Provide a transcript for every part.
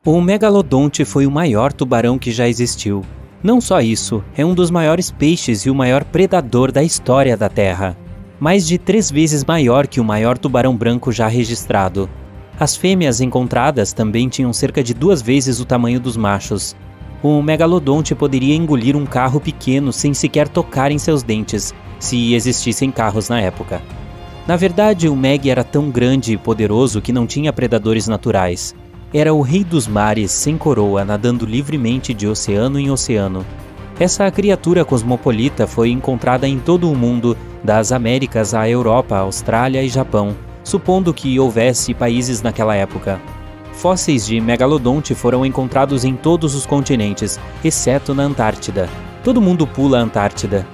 O megalodonte foi o maior tubarão que já existiu. Não só isso, é um dos maiores peixes e o maior predador da história da Terra. Mais de 3 vezes maior que o maior tubarão branco já registrado. As fêmeas encontradas também tinham cerca de 2 vezes o tamanho dos machos. O megalodonte poderia engolir um carro pequeno sem sequer tocar em seus dentes, se existissem carros na época. Na verdade, o Meg era tão grande e poderoso que não tinha predadores naturais. Era o rei dos mares, sem coroa, nadando livremente de oceano em oceano. Essa criatura cosmopolita foi encontrada em todo o mundo, das Américas à Europa, Austrália e Japão, supondo que houvesse países naquela época. Fósseis de megalodonte foram encontrados em todos os continentes, exceto na Antártida. Todo mundo pula a Antártida.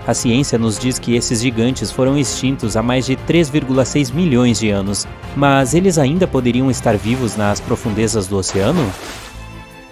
A ciência nos diz que esses gigantes foram extintos há mais de 3,6 milhões de anos, mas eles ainda poderiam estar vivos nas profundezas do oceano?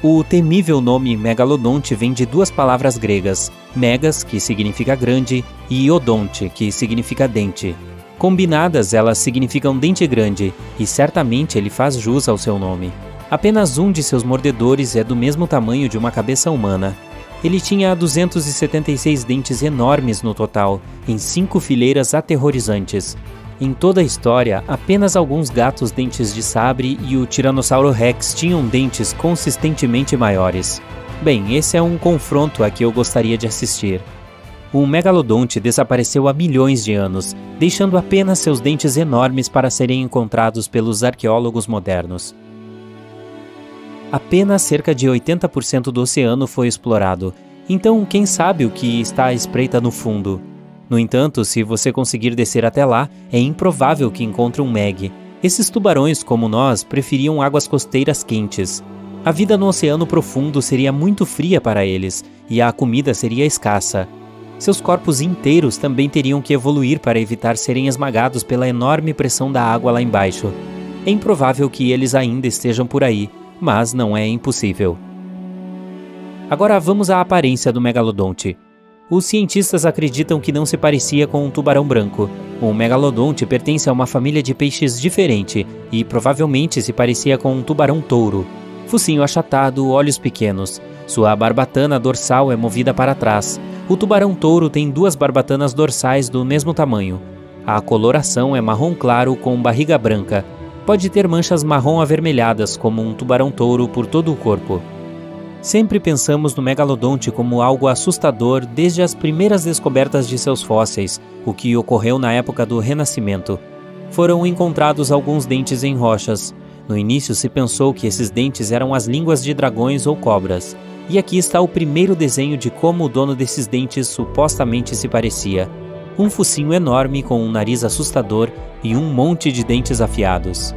O temível nome megalodonte vem de 2 palavras gregas, megas, que significa grande, e odonte, que significa dente. Combinadas, elas significam dente grande, e certamente ele faz jus ao seu nome. Apenas um de seus mordedores é do mesmo tamanho de uma cabeça humana. Ele tinha 276 dentes enormes no total, em 5 fileiras aterrorizantes. Em toda a história, apenas alguns gatos dentes de sabre e o Tiranossauro Rex tinham dentes consistentemente maiores. Bem, esse é um confronto a que eu gostaria de assistir. O megalodonte desapareceu há milhões de anos, deixando apenas seus dentes enormes para serem encontrados pelos arqueólogos modernos. Apenas cerca de 80% do oceano foi explorado, então quem sabe o que está à espreita no fundo? No entanto, se você conseguir descer até lá, é improvável que encontre um Meg. Esses tubarões, como nós, preferiam águas costeiras quentes. A vida no oceano profundo seria muito fria para eles, e a comida seria escassa. Seus corpos inteiros também teriam que evoluir para evitar serem esmagados pela enorme pressão da água lá embaixo. É improvável que eles ainda estejam por aí, mas não é impossível. Agora vamos à aparência do megalodonte. Os cientistas acreditam que não se parecia com um tubarão branco. O megalodonte pertence a uma família de peixes diferente e provavelmente se parecia com um tubarão-touro. Focinho achatado, olhos pequenos. Sua barbatana dorsal é movida para trás. O tubarão-touro tem 2 barbatanas dorsais do mesmo tamanho. A coloração é marrom claro com barriga branca. Pode ter manchas marrom avermelhadas, como um tubarão-touro, por todo o corpo. Sempre pensamos no megalodonte como algo assustador desde as primeiras descobertas de seus fósseis, o que ocorreu na época do Renascimento. Foram encontrados alguns dentes em rochas. No início se pensou que esses dentes eram as línguas de dragões ou cobras. E aqui está o primeiro desenho de como o dono desses dentes supostamente se parecia. Um focinho enorme com um nariz assustador e um monte de dentes afiados.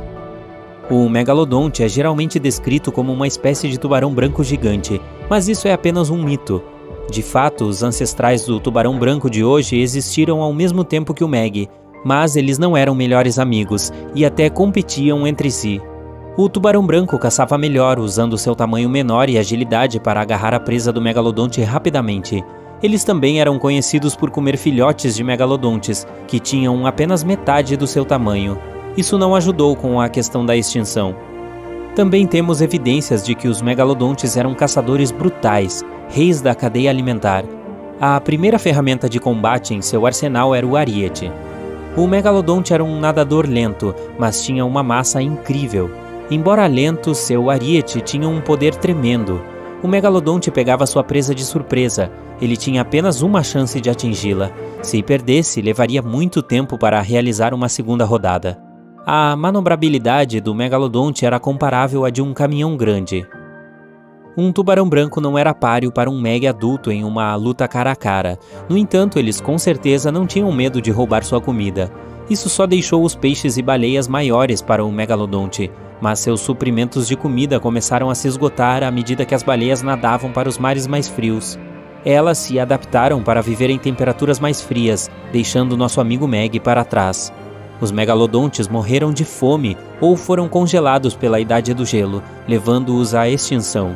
O megalodonte é geralmente descrito como uma espécie de tubarão branco gigante, mas isso é apenas um mito. De fato, os ancestrais do tubarão branco de hoje existiram ao mesmo tempo que o Meg, mas eles não eram melhores amigos e até competiam entre si. O tubarão branco caçava melhor, usando seu tamanho menor e agilidade para agarrar a presa do megalodonte rapidamente. Eles também eram conhecidos por comer filhotes de megalodontes, que tinham apenas metade do seu tamanho. Isso não ajudou com a questão da extinção. Também temos evidências de que os megalodontes eram caçadores brutais, reis da cadeia alimentar. A primeira ferramenta de combate em seu arsenal era o ariete. O megalodonte era um nadador lento, mas tinha uma massa incrível. Embora lento, seu ariete tinha um poder tremendo. O megalodonte pegava sua presa de surpresa. Ele tinha apenas uma chance de atingi-la. Se perdesse, levaria muito tempo para realizar uma segunda rodada. A manobrabilidade do megalodonte era comparável à de um caminhão grande. Um tubarão branco não era páreo para um Meg adulto em uma luta cara a cara. No entanto, eles com certeza não tinham medo de roubar sua comida. Isso só deixou os peixes e baleias maiores para o megalodonte, mas seus suprimentos de comida começaram a se esgotar à medida que as baleias nadavam para os mares mais frios. Elas se adaptaram para viver em temperaturas mais frias, deixando nosso amigo Meg para trás. Os megalodontes morreram de fome ou foram congelados pela idade do gelo, levando-os à extinção.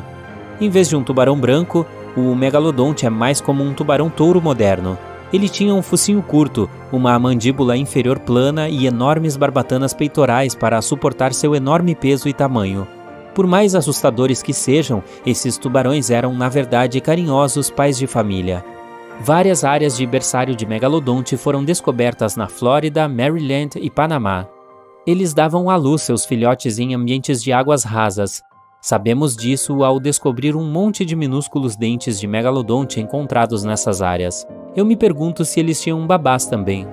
Em vez de um tubarão branco, o megalodonte é mais como um tubarão-touro moderno. Ele tinha um focinho curto, uma mandíbula inferior plana e enormes barbatanas peitorais para suportar seu enorme peso e tamanho. Por mais assustadores que sejam, esses tubarões eram, na verdade, carinhosos pais de família. Várias áreas de berçário de megalodonte foram descobertas na Flórida, Maryland e Panamá. Eles davam à luz seus filhotes em ambientes de águas rasas. Sabemos disso ao descobrir um monte de minúsculos dentes de megalodonte encontrados nessas áreas. Eu me pergunto se eles tinham babás também.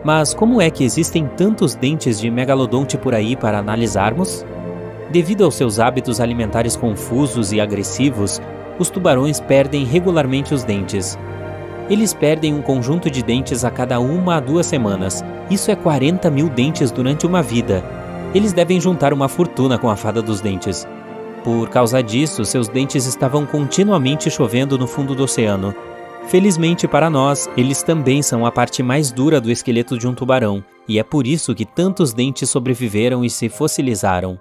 Mas como é que existem tantos dentes de megalodonte por aí para analisarmos? Devido aos seus hábitos alimentares confusos e agressivos, os tubarões perdem regularmente os dentes. Eles perdem um conjunto de dentes a cada 1 a 2 semanas. Isso é 40 mil dentes durante uma vida. Eles devem juntar uma fortuna com a fada dos dentes. Por causa disso, seus dentes estavam continuamente chovendo no fundo do oceano. Felizmente para nós, eles também são a parte mais dura do esqueleto de um tubarão, e é por isso que tantos dentes sobreviveram e se fossilizaram.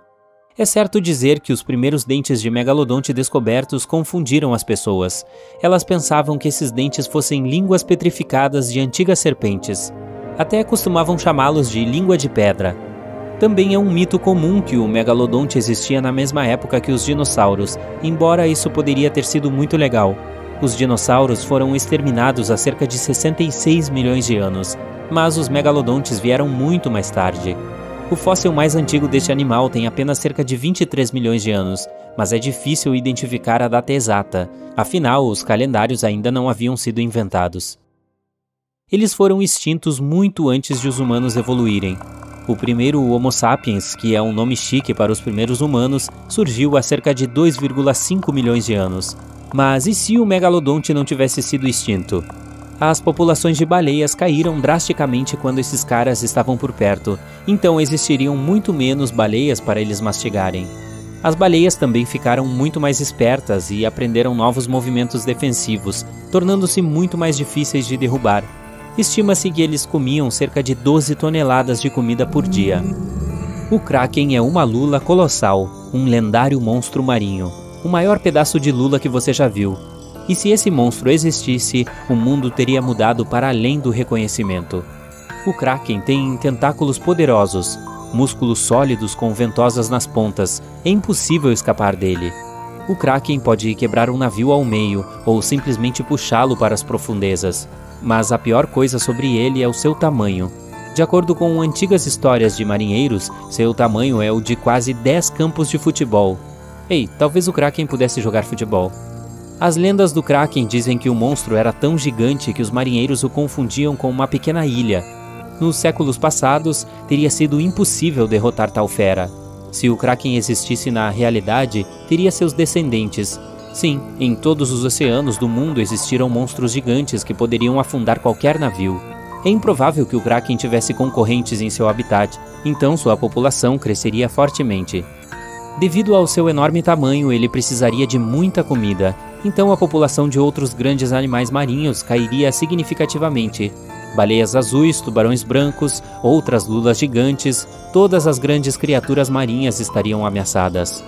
É certo dizer que os primeiros dentes de megalodonte descobertos confundiram as pessoas. Elas pensavam que esses dentes fossem línguas petrificadas de antigas serpentes. Até costumavam chamá-los de língua de pedra. Também é um mito comum que o megalodonte existia na mesma época que os dinossauros, embora isso poderia ter sido muito legal. Os dinossauros foram exterminados há cerca de 66 milhões de anos, mas os megalodontes vieram muito mais tarde. O fóssil mais antigo deste animal tem apenas cerca de 23 milhões de anos, mas é difícil identificar a data exata, afinal os calendários ainda não haviam sido inventados. Eles foram extintos muito antes de os humanos evoluírem. O primeiro Homo sapiens, que é um nome chique para os primeiros humanos, surgiu há cerca de 2,5 milhões de anos. Mas e se o megalodonte não tivesse sido extinto? As populações de baleias caíram drasticamente quando esses caras estavam por perto, então existiriam muito menos baleias para eles mastigarem. As baleias também ficaram muito mais espertas e aprenderam novos movimentos defensivos, tornando-se muito mais difíceis de derrubar. Estima-se que eles comiam cerca de 12 toneladas de comida por dia. O Kraken é uma lula colossal, um lendário monstro marinho, o maior pedaço de lula que você já viu. E se esse monstro existisse, o mundo teria mudado para além do reconhecimento. O Kraken tem tentáculos poderosos, músculos sólidos com ventosas nas pontas, é impossível escapar dele. O Kraken pode quebrar um navio ao meio ou simplesmente puxá-lo para as profundezas. Mas a pior coisa sobre ele é o seu tamanho. De acordo com antigas histórias de marinheiros, seu tamanho é o de quase 10 campos de futebol. Ei, talvez o Kraken pudesse jogar futebol. As lendas do Kraken dizem que o monstro era tão gigante que os marinheiros o confundiam com uma pequena ilha. Nos séculos passados, teria sido impossível derrotar tal fera. Se o Kraken existisse na realidade, teria seus descendentes. Sim, em todos os oceanos do mundo existiram monstros gigantes que poderiam afundar qualquer navio. É improvável que o Kraken tivesse concorrentes em seu habitat, então sua população cresceria fortemente. Devido ao seu enorme tamanho, ele precisaria de muita comida, então a população de outros grandes animais marinhos cairia significativamente. Baleias azuis, tubarões brancos, outras lulas gigantes, todas as grandes criaturas marinhas estariam ameaçadas.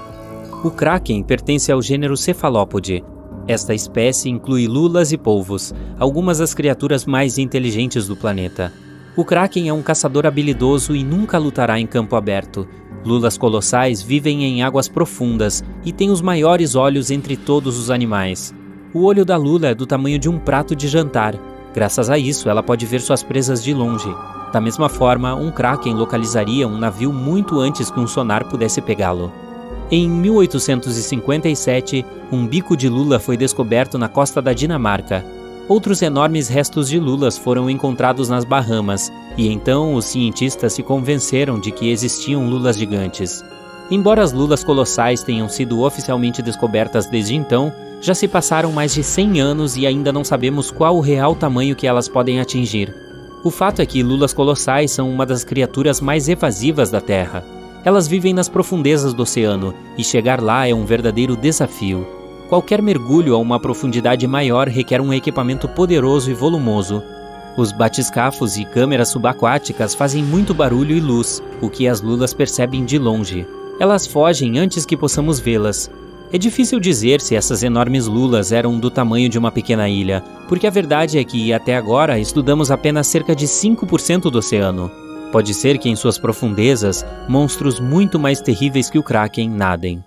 O Kraken pertence ao gênero Cephalopode. Esta espécie inclui lulas e polvos, algumas das criaturas mais inteligentes do planeta. O Kraken é um caçador habilidoso e nunca lutará em campo aberto. Lulas colossais vivem em águas profundas e têm os maiores olhos entre todos os animais. O olho da lula é do tamanho de um prato de jantar. Graças a isso, ela pode ver suas presas de longe. Da mesma forma, um Kraken localizaria um navio muito antes que um sonar pudesse pegá-lo. Em 1857, um bico de lula foi descoberto na costa da Dinamarca. Outros enormes restos de lulas foram encontrados nas Bahamas, e então os cientistas se convenceram de que existiam lulas gigantes. Embora as lulas colossais tenham sido oficialmente descobertas desde então, já se passaram mais de 100 anos e ainda não sabemos qual o real tamanho que elas podem atingir. O fato é que lulas colossais são uma das criaturas mais evasivas da Terra. Elas vivem nas profundezas do oceano, e chegar lá é um verdadeiro desafio. Qualquer mergulho a uma profundidade maior requer um equipamento poderoso e volumoso. Os batiscafos e câmeras subaquáticas fazem muito barulho e luz, o que as lulas percebem de longe. Elas fogem antes que possamos vê-las. É difícil dizer se essas enormes lulas eram do tamanho de uma pequena ilha, porque a verdade é que, até agora, estudamos apenas cerca de 5% do oceano. Pode ser que em suas profundezas, monstros muito mais terríveis que o Kraken nadem.